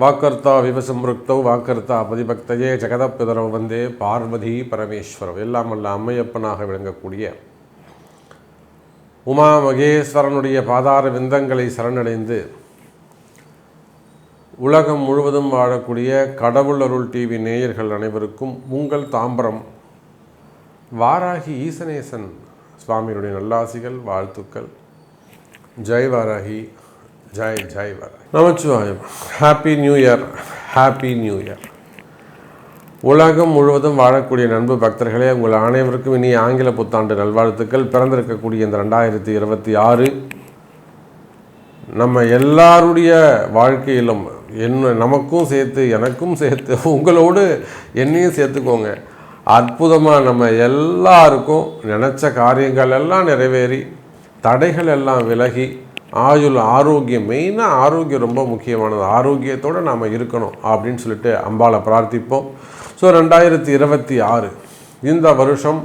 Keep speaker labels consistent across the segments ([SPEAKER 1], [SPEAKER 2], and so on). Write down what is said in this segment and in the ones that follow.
[SPEAKER 1] வாக்கர்த்தா விவசம்ருக்தௌ வாக்கர்த்தா பதிபக்தையே ஜெகதப்பிதரோ வந்தே பார்வதி பரமேஸ்வரவ். எல்லாம் அல்ல அம்மையப்பனாக விளங்கக்கூடிய உமா மகேஸ்வரனுடைய பாதார விந்தங்களை சரணடைந்து உலகம் முழுவதும் வாழக்கூடிய கடவுள் அருள் டிவி நேயர்கள் அனைவருக்கும் உங்கள் தாம்பரம் வாராகி ஈசனேசன் சுவாமியுடைய நல்லாசிகள், வாழ்த்துக்கள். Jai Varahi, Jai Jai Varahi. Namachivayam. Happy new year, happy new year. உலகம் முழுவதும் வாழக்கூடிய நண்பு பக்தர்களே, உங்கள் அனைவருக்கும் இனி ஆங்கில புத்தாண்டு நல்வாழ்த்துக்கள். பிறந்திருக்கக்கூடிய இந்த 2026 நம்ம எல்லாருடைய வாழ்க்கையிலும் நமக்கும் சேர்த்து எனக்கும் சேர்த்து உங்களோடு என்னையும் சேர்த்துக்கோங்க. அற்புதமாக நம்ம எல்லாருக்கும் நினச்ச காரியங்கள் எல்லாம் நிறைவேறி தடைகள் எல்லாம் விலகி ஆயுள் ஆரோக்கியம், மெயினாக ஆரோக்கியம் ரொம்ப முக்கியமானது. ஆரோக்கியத்தோடு நாம் இருக்கணும் அப்படின்னு சொல்லிட்டு அம்பாளை பிரார்த்திப்போம். ஸோ 2026 இந்த வருஷம்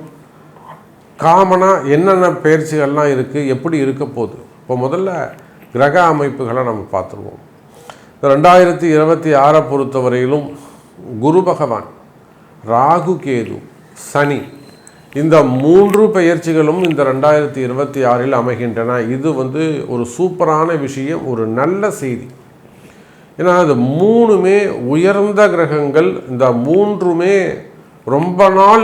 [SPEAKER 1] காமனாக என்னென்ன பயிற்சிகள்லாம் இருக்குது, எப்படி இருக்க போகுது. இப்போ முதல்ல கிரக அமைப்புகளை நம்ம பார்த்துருவோம். 2026 பொறுத்தவரையிலும் குரு பகவான், ராகு கேது, சனி, இந்த 3 பெயர்ச்சிகளும் இந்த 2026 அமைகின்றன. இது ஒரு சூப்பரான விஷயம், ஒரு நல்ல செய்தி. ஏன்னா அது 3மே உயர்ந்த கிரகங்கள். இந்த 3மே ரொம்ப நாள்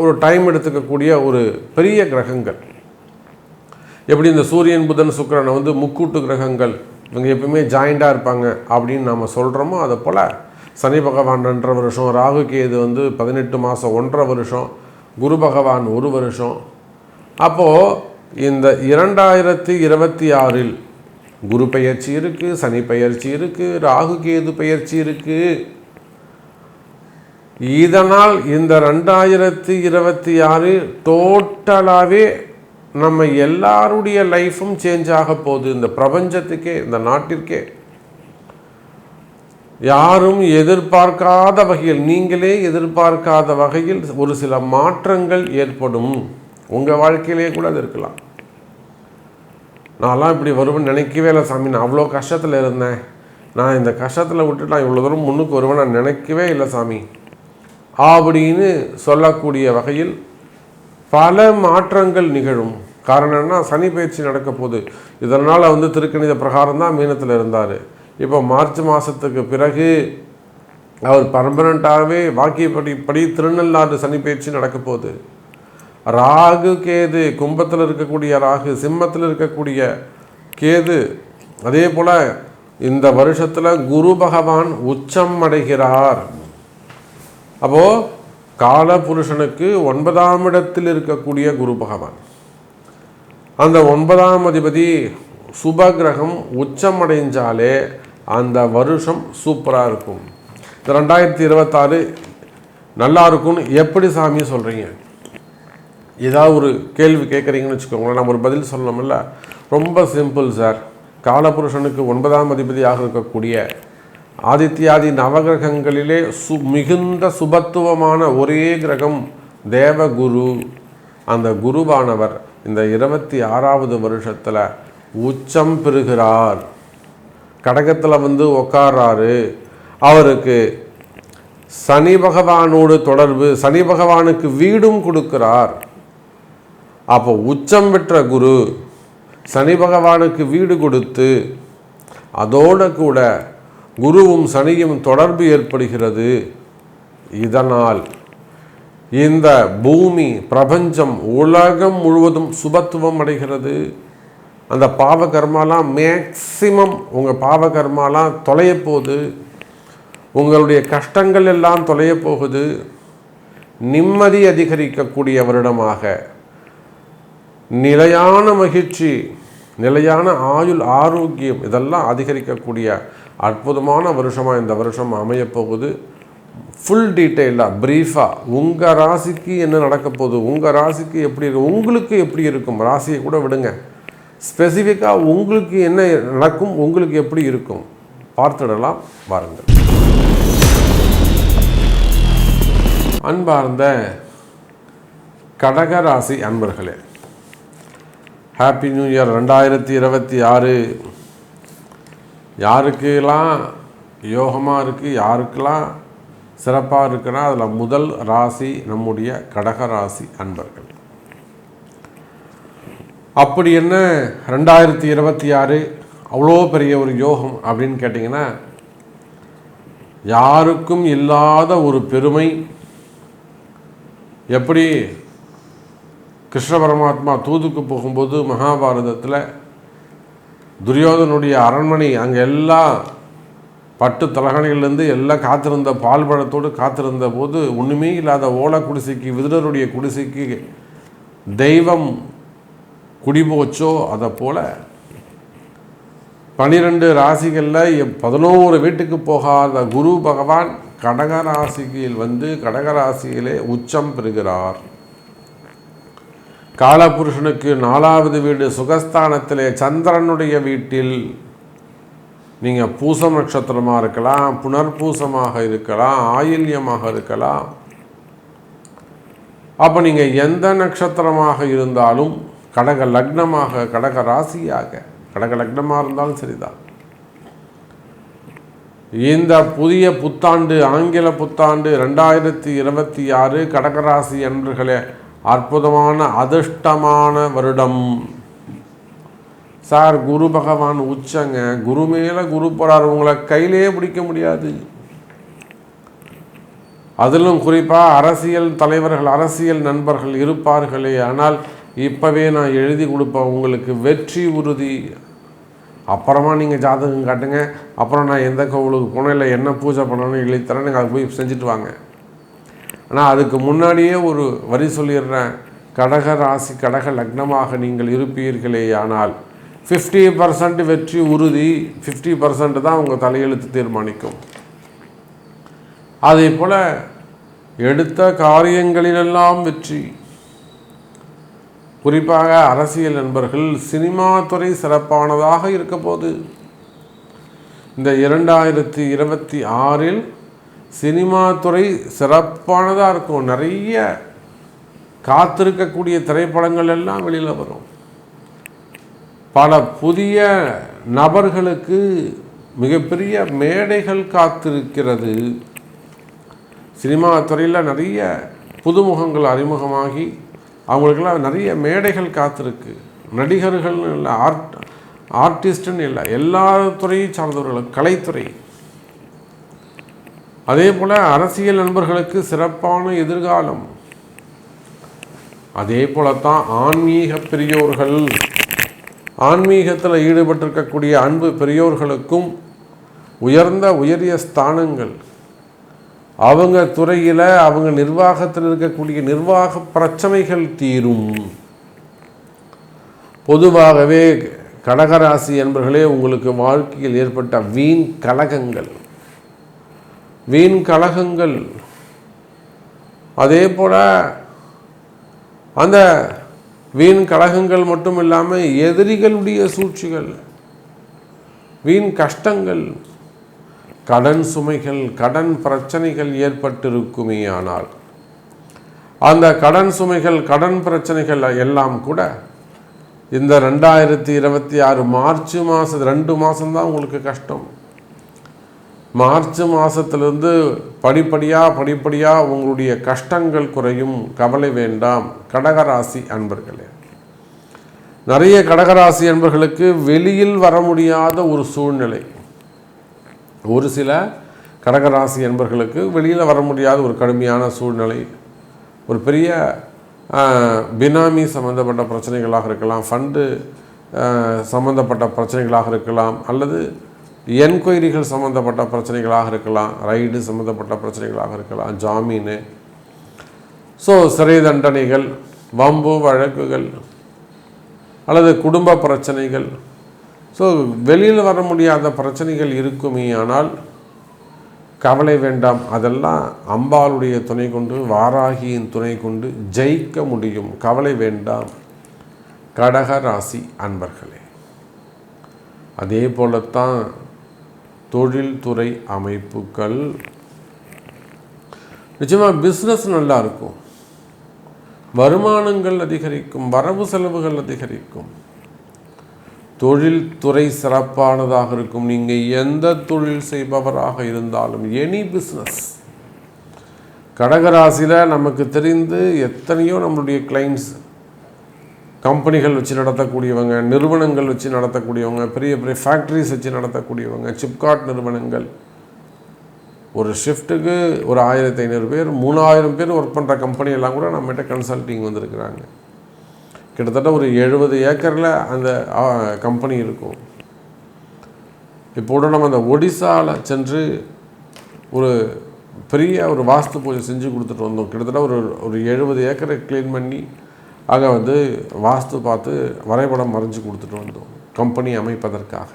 [SPEAKER 1] ஒரு டைம் எடுத்துக்கக்கூடிய ஒரு பெரிய கிரகங்கள். எப்படி இந்த சூரியன் புதன் சுக்கிரனை முக்கூட்டு கிரகங்கள், இவங்க எப்பவுமே ஜாயிண்டாக இருப்பாங்க அப்படின்னு நம்ம சொல்கிறோமோ, அதை போல் சனி பகவான் 2.5 வருஷம், ராகு கேது 18 மாதம் 1.5 வருஷம், குரு பகவான் 1 வருஷம். அப்போது இந்த 2026 குரு பெயர்ச்சி இருக்குது, சனி பெயர்ச்சி இருக்குது, ராகு கேது பெயர்ச்சி இருக்குது. இதனால் இந்த 2026 டோட்டலாகவே நம்ம எல்லாருடைய லைஃப்பும் சேஞ்ச் ஆக போகுது. இந்த பிரபஞ்சத்துக்கே, இந்த நாட்டிற்கே யாரும் எதிர்பார்க்காத வகையில், நீங்களே எதிர்பார்க்காத வகையில் ஒரு சில மாற்றங்கள் ஏற்படும். உங்கள் வாழ்க்கையிலே கூட அது இருக்கலாம். நான்லாம் இப்படி வருவேன்னு நினைக்கவே இல்லை சாமி, நான் அவ்வளோ கஷ்டத்தில் இருந்தேன், நான் இந்த கஷ்டத்தில் விட்டுட்டு நான் இவ்வளோ தூரம் முன்னுக்கு வருவேன் நான் நினைக்கவே இல்லை சாமி அப்படின்னு சொல்லக்கூடிய வகையில் பல மாற்றங்கள் நிகழும். காரணம் என்ன? சனி பயிற்சி நடக்க போகுது. இதனால் திருக்கணித பிரகாரம் தான் மீனத்தில் இருந்தார். இப்போ மார்ச் மாதத்துக்கு பிறகு அவர் பர்மனண்ட்டாகவே வாக்கியப்படி திருநள்ளாறு சனி பயிற்சி நடக்க போகுது. ராகு கேது, கும்பத்தில் இருக்கக்கூடிய ராகு, சிம்மத்தில் இருக்கக்கூடிய கேது, அதே போல் இந்த வருஷத்தில் குரு பகவான் உச்சம் அடைகிறார். அப்போது காலபுருஷனுக்கு 9ஆம் இடத்தில் இருக்கக்கூடிய குரு பகவான், அந்த 9ஆம் அதிபதி சுபகிரகம் உச்சம் அடைஞ்சாலே அந்த வருஷம் சூப்பராக இருக்கும். இந்த 2026 நல்லா இருக்கும்னு எப்படி சாமி சொல்கிறீங்க? ஏதாவது ஒரு கேள்வி கேட்குறீங்கன்னு வச்சுக்கோங்களேன், நம்ம ஒரு பதில் சொல்லணும்ல. ரொம்ப சிம்பிள் சார். காலபுருஷனுக்கு 9ஆம் அதிபதியாக இருக்கக்கூடிய ஆதித்யாதி நவகிரகங்களிலே மிகுந்த சுபத்துவமான ஒரே கிரகம் தேவகுரு. அந்த குருவானவர் இந்த 26வது வருஷத்தில் உச்சம் பெறுகிறார். கடகத்தில் உட்கார்றாரு. அவருக்கு சனி பகவானோடு தொடர்பு, சனி பகவானுக்கு வீடும் கொடுக்கிறார். அப்போ உச்சம் பெற்ற குரு சனி பகவானுக்கு வீடு கொடுத்து அதோடு கூட குருவும் சனியும் தொடர்பு ஏற்படுகிறது. இதனால் இந்த பூமி, பிரபஞ்சம், உலகம் முழுவதும் சுபத்துவம் அடைகிறது. அந்த பாவகர்மாலாம் மேக்சிமம், உங்கள் பாவகர்மாலாம் தொலைய போகுது. உங்களுடைய கஷ்டங்கள் எல்லாம் தொலைய போகுது. நிம்மதி அதிகரிக்கக்கூடிய வருடமாக, நிலையான மகிழ்ச்சி, நிலையான ஆயுள் ஆரோக்கியம் இதெல்லாம் அதிகரிக்கக்கூடிய அற்புதமான வருஷமாக இந்த வருஷம் அமையப்போகுது. ஃபுல் டீட்டெயிலாக ப்ரீஃபாக உங்கள் ராசிக்கு என்ன நடக்க போகுது, உங்கள் ராசிக்கு எப்படி இருக்கும், உங்களுக்கு எப்படி இருக்கும், ராசியை கூட விடுங்க, ஸ்பெசிஃபிக்காக உங்களுக்கு என்ன நடக்கும், உங்களுக்கு எப்படி இருக்கும் பார்த்துடலாம் வாருங்கள். அன்பார்ந்த கடகராசி அன்பர்களே, ஹாப்பி நியூ இயர் 2026. யாருக்கெல்லாம் யோகமாக இருக்குது. யாருக்கெல்லாம் சிறப்பாக இருக்குன்னா அதில் முதல் ராசி நம்முடைய கடக ராசி அன்பர்கள். அப்படி என்ன 2026 அவ்வளோ பெரிய ஒரு யோகம் அப்படின்னு கேட்டிங்கன்னா, யாருக்கும் இல்லாத ஒரு பெருமை. எப்படி கிருஷ்ண பரமாத்மா தூதுக்கு போகும்போது மகாபாரதத்தில் துரியோதனுடைய அரண்மனை அங்கே எல்லாம் பட்டு தலகணிகள்லேருந்து எல்லாம் காத்திருந்த பால் பழத்தோடு காத்திருந்த போது ஒன்றுமே இல்லாத ஓலை குடிசைக்கு, விதுரருடைய குடிசைக்கு தெய்வம் குடிபோச்சோ அதை போல் 12 ராசிகளில் 11 வீட்டுக்கு போகாத குரு பகவான் கடகராசியில் வந்து கடகராசியிலே உச்சம் பெறுகிறார். காலபுருஷனுக்கு 4வது வீடு சுகஸ்தானத்திலே சந்திரனுடைய வீட்டில். நீங்கள் பூசம் நட்சத்திரமாக இருக்கலாம், புனர்பூசமாக இருக்கலாம், ஆயில்யமாக இருக்கலாம். அப்போ நீங்கள் எந்த நட்சத்திரமாக இருந்தாலும், கடக லக்னமாக, கடக ராசியாக, கடக லக்னமாக இருந்தாலும் சரிதான். இந்த புதிய புத்தாண்டு, ஆங்கில புத்தாண்டு 2026 கடகராசி என்பர்களே அற்புதமான அதிர்ஷ்டமான வருடம். சார் குரு பகவான் உச்சங்க, குரு மேலே குரு போகிறார், உங்களை கையிலே பிடிக்க முடியாது. அதிலும் குறிப்பாக அரசியல் தலைவர்கள், அரசியல் நண்பர்கள் இருப்பார்களே, ஆனால் இப்போவே நான் எழுதி கொடுப்பேன், உங்களுக்கு வெற்றி உறுதி. அப்புறமா நீங்கள் ஜாதகம் காட்டுங்க, அப்புறம் நான் எந்த கோவிலுக்கு போனேன், இல்லை என்ன பூஜை பண்ணணும்னு எழுதித்தரேன், நீங்கள் அதை போய் செஞ்சுட்டு வாங்க. ஆனால் அதுக்கு முன்னாடியே ஒரு வரி சொல்லிடுறேன், கடக ராசி கடக லக்னமாக நீங்கள் இருப்பீர்களே, ஆனால் 50% வெற்றி உறுதி, 50% தான் உங்கள் தலையெழுத்து தீர்மானிக்கும். அதே போல் எடுத்த காரியங்களிலெல்லாம் வெற்றி. குறிப்பாக அரசியல் நண்பர்கள், சினிமா துறை சிறப்பானதாக இருக்க போது. இந்த 2026 சினிமா துறை சிறப்பானதாக இருக்கும். நிறைய காத்திருக்கக்கூடிய திரைப்படங்கள் எல்லாம் வெளியில் வரும். பல புதிய நபர்களுக்கு மிகப்பெரிய மேடைகள் காத்திருக்கிறது. சினிமா துறையில் நிறைய புதுமுகங்கள் அறிமுகமாகி அவங்களுக்கெல்லாம் நிறைய மேடைகள் காத்திருக்கு. நடிகர்கள்னு இல்லை, ஆர்டிஸ்ட்னு இல்லை, எல்லா துறையை சார்ந்தவர்களும், கலைத்துறை. அதே போல் அரசியல் நண்பர்களுக்கு சிறப்பான எதிர்காலம். அதே போலத்தான் ஆன்மீக பெரியோர்கள், ஆன்மீகத்தில் ஈடுபட்டிருக்கக்கூடிய அன்பு பெரியோர்களுக்கும் உயரிய ஸ்தானங்கள். அவங்க துறையில், அவங்க நிர்வாகத்தில் இருக்கக்கூடிய நிர்வாக பிரச்சனைகள் தீரும். பொதுவாகவே கடகராசி என்பர்களே, உங்களுக்கு வாழ்க்கையில் ஏற்பட்ட வீண் கலகங்கள், அதே போல் அந்த வீண் கலகங்கள் மட்டும் இல்லாமல் எதிரிகளுடைய சூழ்ச்சிகள், வீண் கஷ்டங்கள், கடன் சுமைகள், கடன் பிரச்சனைகள் ஏற்பட்டிருக்குமே. ஆனால் அந்த கடன் சுமைகள், கடன் பிரச்சனைகள் எல்லாம் கூட இந்த 2026 மார்ச் மாதம் 2 மாதம்தான் உங்களுக்கு கஷ்டம். மார்ச் மாதத்திலிருந்து படிப்படியாக உங்களுடைய கஷ்டங்கள் குறையும். கவலை வேண்டாம் கடகராசி அன்பர்களே. நிறைய கடகராசி அன்பர்களுக்கு வெளியில் வர முடியாத ஒரு சூழ்நிலை. ஒரு சில கடகராசி அன்பர்களுக்கு வெளியில் வர முடியாத ஒரு கடுமையான சூழ்நிலை. ஒரு பெரிய பினாமி சம்மந்தப்பட்ட பிரச்சனைகளாக இருக்கலாம், ஃபண்டு சம்மந்தப்பட்ட பிரச்சனைகளாக இருக்கலாம், அல்லது என்கொயரிகள் சம்மந்தப்பட்ட பிரச்சனைகளாக இருக்கலாம், ரைடு சம்மந்தப்பட்ட பிரச்சனைகளாக இருக்கலாம், ஜாமீனு, சிறை தண்டனைகள், வம்பு வழக்குகள், அல்லது குடும்ப பிரச்சனைகள். வெளியில் வர முடியாத பிரச்சனைகள் இருக்குமே. ஆனால் கவலை வேண்டாம், அதெல்லாம் அம்பாளுடைய துணை கொண்டு, வாராகியின் துணை கொண்டு ஜெயிக்க முடியும். கவலை வேண்டாம் கடகராசி அன்பர்களே. அதே போலத்தான் தொழில்துறை அமைப்புகள். நிச்சயமாக பிஸ்னஸ் நல்லா இருக்கும், வருமானங்கள் அதிகரிக்கும், வரவு செலவுகள் அதிகரிக்கும். தொழில்துறை சிறப்பானதாக இருக்கும். நீங்கள் எந்த தொழில் செய்பவராக இருந்தாலும், எனி பிஸ்னஸ். கடகராசியில் நமக்கு தெரிந்து எத்தனையோ நம்மளுடைய கிளைண்ட்ஸ் கம்பெனிகள் வச்சு நடத்தக்கூடியவங்க, நிறுவனங்கள் வச்சு நடத்தக்கூடியவங்க, பெரிய பெரிய ஃபேக்ட்ரிஸ் வச்சு நடத்தக்கூடியவங்க, சிப்காட் நிறுவனங்கள். ஒரு ஷிஃப்ட்டுக்கு ஒரு 1500 பேர் 3000 பேர் ஒர்க் பண்ணுற கம்பெனியெல்லாம் கூட நம்மகிட்ட கன்சல்ட்டிங் வந்திருக்கிறாங்க. கிட்டத்தட்ட ஒரு 70 ஏக்கரில் அந்த கம்பெனி இருக்கும். இப்போது நம்ம அந்த ஒடிசாவில் சென்று ஒரு பெரிய ஒரு வாஸ்து பூஜை செஞ்சு கொடுத்துட்டு வந்தோம். கிட்டத்தட்ட ஒரு 70 ஏக்கரை க்ளீன் பண்ணி ஆக வாஸ்து பார்த்து வரைபடம் வரைஞ்சி கொடுத்துட்டு வந்தோம் கம்பெனி அமைப்பதற்காக.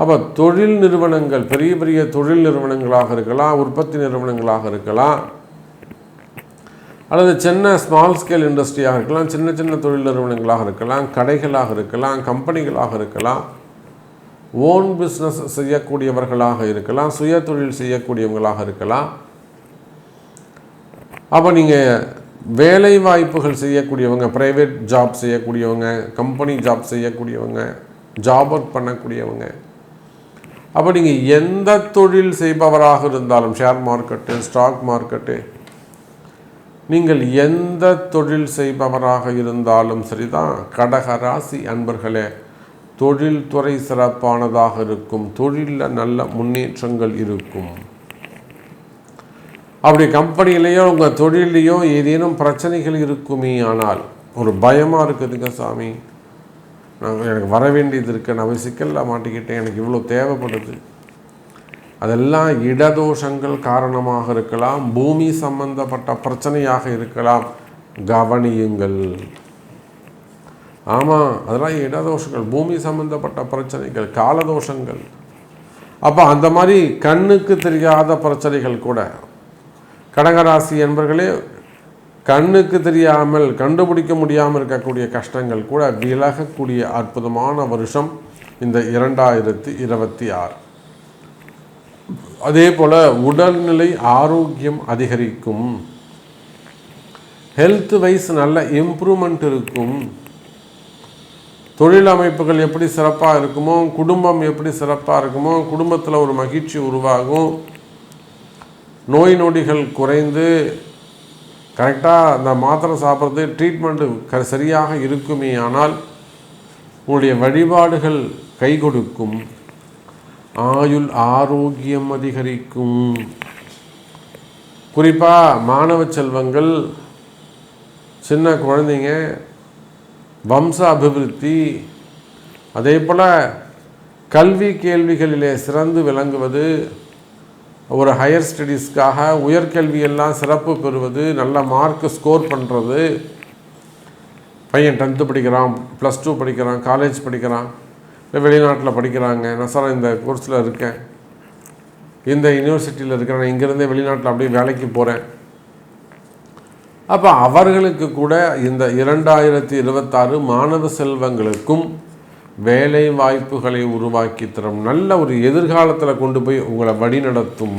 [SPEAKER 1] அப்போ தொழில் நிறுவனங்கள், பெரிய பெரிய தொழில் நிறுவனங்களாக இருக்கலாம், உற்பத்தி நிறுவனங்களாக இருக்கலாம், அல்லது சின்ன ஸ்மால் ஸ்கேல் இண்டஸ்ட்ரியாக இருக்கலாம், சின்ன சின்ன தொழில் நிறுவனங்களாக இருக்கலாம், கடைகளாக இருக்கலாம், கம்பெனிகளாக இருக்கலாம், ஓன் பிஸ்னஸ் செய்யக்கூடியவர்களாக இருக்கலாம், சுய தொழில் செய்யக்கூடியவங்களாக இருக்கலாம். அப்போ நீங்கள் வேலை வாய்ப்புகள் செய்யக்கூடியவங்க, ப்ரைவேட் ஜாப் செய்யக்கூடியவங்க, கம்பெனி ஜாப் செய்யக்கூடியவங்க, ஜாப் ஒர்க் பண்ணக்கூடியவங்க, அப்போ நீங்கள் எந்த தொழில் செய்பவராக இருந்தாலும், ஷேர் மார்க்கெட்டு, ஸ்டாக் மார்க்கெட்டு, நீங்கள் எந்த தொழில் செய்பவராக இருந்தாலும் சரிதான், கடகராசி அன்பர்களே, தொழில்துறை சிறப்பானதாக இருக்கும். தொழிலில் நல்ல முன்னேற்றங்கள் இருக்கும். அப்படி கம்பெனிலேயோ உங்கள் தொழிலையோ ஏதேனும் பிரச்சனைகள் இருக்குமே ஆனால், ஒரு பயமாக இருக்குதுங்க சாமி, எனக்கு வர வேண்டியது இருக்கு, நான் போய் சிக்கலில் மாட்டிக்கிட்டேன், எனக்கு இவ்வளோ தேவைப்படுது, அதெல்லாம் இடதோஷங்கள் காரணமாக இருக்கலாம், பூமி சம்பந்தப்பட்ட பிரச்சனையாக இருக்கலாம். கவனியுங்கள். ஆமாம், அதெல்லாம் இடதோஷங்கள், பூமி சம்பந்தப்பட்ட பிரச்சனைகள், காலதோஷங்கள். அப்போ அந்த மாதிரி கண்ணுக்கு தெரியாத பிரச்சனைகள் கூட, கடகராசி என்பர்களே, கண்ணுக்கு தெரியாமல் கண்டுபிடிக்க முடியாமல் இருக்கக்கூடிய கஷ்டங்கள் கூட விலகக்கூடிய அற்புதமான வருஷம் இந்த 2026. அதே போல் உடல்நிலை ஆரோக்கியம் அதிகரிக்கும். ஹெல்த் வைஸ் நல்ல இம்ப்ரூவ்மெண்ட் இருக்கும். தொழில் அமைப்புகள் எப்படி சிறப்பாக இருக்குமோ, குடும்பம் எப்படி சிறப்பாக இருக்குமோ, குடும்பத்தில் ஒரு மகிழ்ச்சி உருவாகும். நோய் நொடிகள் குறைந்து கரெக்டாக அந்த மாத்திரை சாப்பிட்றது, ட்ரீட்மெண்ட்டு சரியாக இருக்குமே ஆனால் உங்களுடைய வழிபாடுகள் கை கொடுக்கும். ஆயுள் ஆரோக்கியம் அதிகரிக்கும். குறிப்பாக மாணவ செல்வங்கள், சின்ன குழந்தைங்க, வம்ச அபிவிருத்தி, அதே போல் கல்வி கேள்விகளிலே சிறந்து விளங்குவது, ஒரு ஹையர் ஸ்டடீஸ்க்காக உயர்கல்வியெல்லாம் சிறப்பு பெறுவது, நல்ல மார்க்கு ஸ்கோர் பண்ணுறது. பையன் 10th படிக்கிறான், +2 படிக்கிறான், காலேஜ் படிக்கிறான், இல்லை வெளிநாட்டில் படிக்கிறாங்க. நான் சார் இந்த கோர்ஸில் இருக்கேன், இந்த யூனிவர்சிட்டியில் இருக்கிறேன், நான் இங்கேருந்தே வெளிநாட்டில் அப்படியே வேலைக்கு போகிறேன். அப்போ அவர்களுக்கு கூட இந்த 2026 மாணவ செல்வங்களுக்கும் வேலை வாய்ப்புகளை உருவாக்கி தரும். நல்ல ஒரு எதிர்காலத்தில் கொண்டு போய் உங்களை வழிநடத்தும்.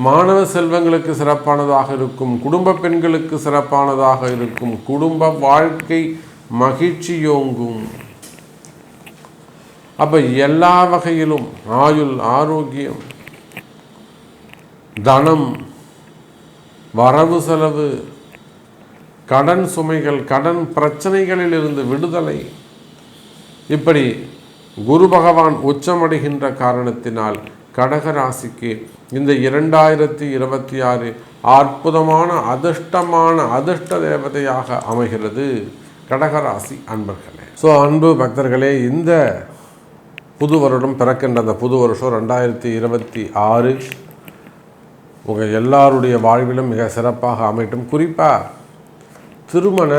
[SPEAKER 1] மாணவ செல்வங்களுக்கு சிறப்பானதாக இருக்கும். குடும்ப பெண்களுக்கு சிறப்பானதாக இருக்கும். குடும்ப வாழ்க்கை மகிழ்ச்சியோங்கும். அப்போ எல்லா வகையிலும் ஆயுள் ஆரோக்கியம், தனம், வரவு செலவு, கடன் சுமைகள், கடன் பிரச்சனைகளில் இருந்து விடுதலை, இப்படி குரு பகவான் உச்சமடைகின்ற காரணத்தினால் கடகராசிக்கு இந்த 2026 அற்புதமான அதிர்ஷ்டமான அதிர்ஷ்ட தேவதையாக அமைகிறது கடகராசி அன்பர்களே. ஸோ அன்பு பக்தர்களே, இந்த புது வருடம் பிறக்கின்ற அந்த புது வருஷம் 2026 உங்கள் எல்லாருடைய வாழ்விலும் மிக சிறப்பாக அமையட்டும். குறிப்பாக திருமண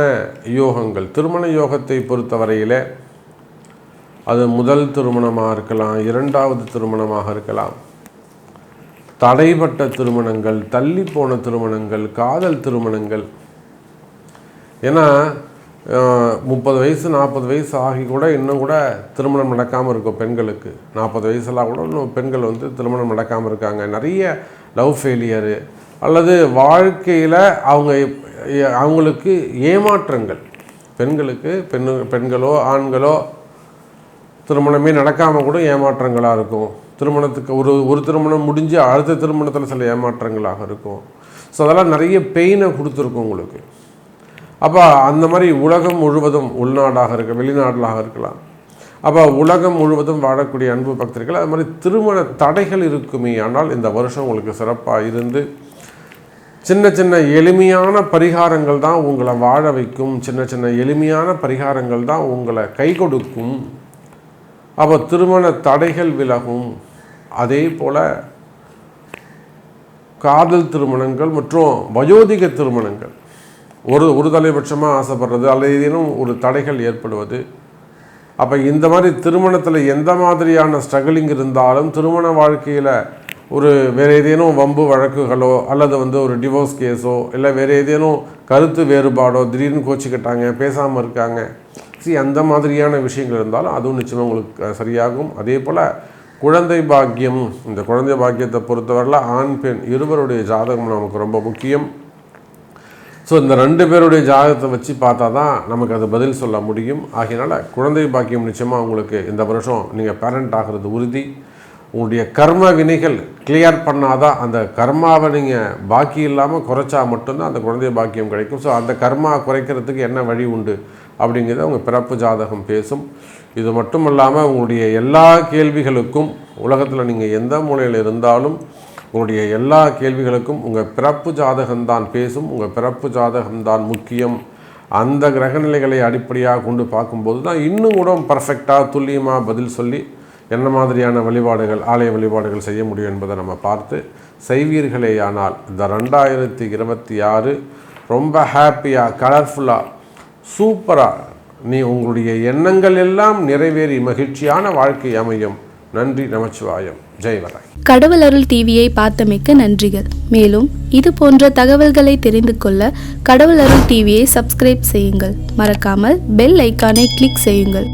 [SPEAKER 1] யோகங்கள், திருமண யோகத்தை பொறுத்தவரையில் அது முதல் திருமணமாக இருக்கலாம், இரண்டாவது திருமணமாக இருக்கலாம், தடைப்பட்ட திருமணங்கள், தள்ளி போன திருமணங்கள், காதல் திருமணங்கள். ஏன்னா 30 வயசு 40 வயசு ஆகி கூட இன்னும் கூட திருமணம் நடக்காமல் இருக்கும் பெண்களுக்கு. 40 வயசுலாம் கூட இன்னும் பெண்கள் திருமணம் நடக்காமல் இருக்காங்க. நிறைய லவ் ஃபெயிலியரு அல்லது வாழ்க்கையில் அவங்களுக்கு ஏமாற்றங்கள், பெண்களோ ஆண்களோ திருமணமே நடக்காமல் கூட ஏமாற்றங்களாக இருக்கும். திருமணத்துக்கு ஒரு திருமணம் முடிஞ்சு அடுத்த திருமணத்தில் சில ஏமாற்றங்களாக இருக்கும். ஸோ அதெல்லாம் நிறைய பெயினை கொடுத்துருக்கும் உங்களுக்கு. அப்போ அந்த மாதிரி உலகம் முழுவதும் உள்நாடாக இருக்க வெளிநாடுகளாக இருக்கலாம். அப்போ உலகம் முழுவதும் வாழக்கூடிய அன்பு பக்தர்கள் அது மாதிரி திருமண தடைகள் இருக்குமே, ஆனால் இந்த வருஷம் உங்களுக்கு சிறப்பாக இருந்து சின்ன சின்ன எளிமையான பரிகாரங்கள் தான் உங்களை வாழ வைக்கும். சின்ன சின்ன எளிமையான பரிகாரங்கள் தான் உங்களை கை கொடுக்கும். அப்போ திருமண தடைகள் விலகும். அதே போல் காதல் திருமணங்கள் மற்றும் வயோதிக திருமணங்கள், ஒரு தலைபட்சமாக ஆசைப்படுறது அல்லது ஏதேனும் ஒரு தடைகள் ஏற்படுவது. அப்போ இந்த மாதிரி திருமணத்தில் எந்த மாதிரியான ஸ்ட்ரகிளிங் இருந்தாலும் திருமண வாழ்க்கையில் வேறு ஏதேனும் வம்பு வழக்குகளோ அல்லது ஒரு டிவோர்ஸ் கேஸோ இல்லை வேறு ஏதேனும் கருத்து வேறுபாடோ திடீர்னு கோச்சிக்கிட்டாங்க பேசாமல் இருக்காங்க, அந்த மாதிரியான விஷயங்கள் இருந்தாலும் அதுவும் நிச்சயமாக உங்களுக்கு சரியாகும். அதே போல் குழந்தை பாக்கியம், இந்த குழந்தை பாக்கியத்தை பொறுத்தவரையில் ஆண் பெண் இருவருடைய ஜாதகம் நமக்கு ரொம்ப முக்கியம். ஸோ இந்த 2 பேருடைய ஜாதகத்தை வச்சு பார்த்தா தான் நமக்கு அது பதில் சொல்ல முடியும். ஆகையினால குழந்தை பாக்கியம் நிச்சயமாக உங்களுக்கு இந்த வருஷம் நீங்கள் பேரண்ட் ஆகிறது உறுதி. உங்களுடைய கர்ம வினைகள் கிளியர் பண்ணாதான் அந்த கர்மாவை நீங்கள் பாக்கி இல்லாமல் குறைச்சா மட்டும்தான் அந்த குழந்தை பாக்கியம் கிடைக்கும். ஸோ அந்த கர்மா குறைக்கிறதுக்கு என்ன வழி உண்டு அப்படிங்கிறத உங்கள் பிறப்பு ஜாதகம் பேசும். இது மட்டும் இல்லாமல் உங்களுடைய எல்லா கேள்விகளுக்கும் உலகத்தில் நீங்கள் எந்த மூலையில் இருந்தாலும் உங்களுடைய எல்லா கேள்விகளுக்கும் உங்கள் பிறப்பு ஜாதகம்தான் பேசும். உங்கள் பிறப்பு ஜாதகம்தான் முக்கியம். அந்த கிரகநிலைகளை அடிப்படையாக கொண்டு பார்க்கும்போது தான் இன்னும் கூட பர்ஃபெக்டாக துல்லியமாக பதில் சொல்லி என்ன மாதிரியான வழிபாடுகள் ஆலய வழிபாடுகள் செய்ய முடியும் என்பதை நம்ம பார்த்து செய்வீர்களேயானால் இந்த 2026 ரொம்ப ஹாப்பியாக கலர்ஃபுல்லாக சூப்பராக உங்களுடைய எண்ணங்கள் எல்லாம் நிறைவேறி மகிழ்ச்சியான வாழ்க்கை அமையும். நன்றி, நமச்சிவாயம், ஜெய்வராய்.
[SPEAKER 2] கடவுள் அருள் டிவியை பார்த்தமைக்கு நன்றிகள். மேலும் இது போன்ற தகவல்களை தெரிந்து கொள்ள கடவுள் அருள் டிவியை சப்ஸ்கிரைப் செய்யுங்கள். மறக்காமல் பெல் ஐக்கானை கிளிக் செய்யுங்கள்.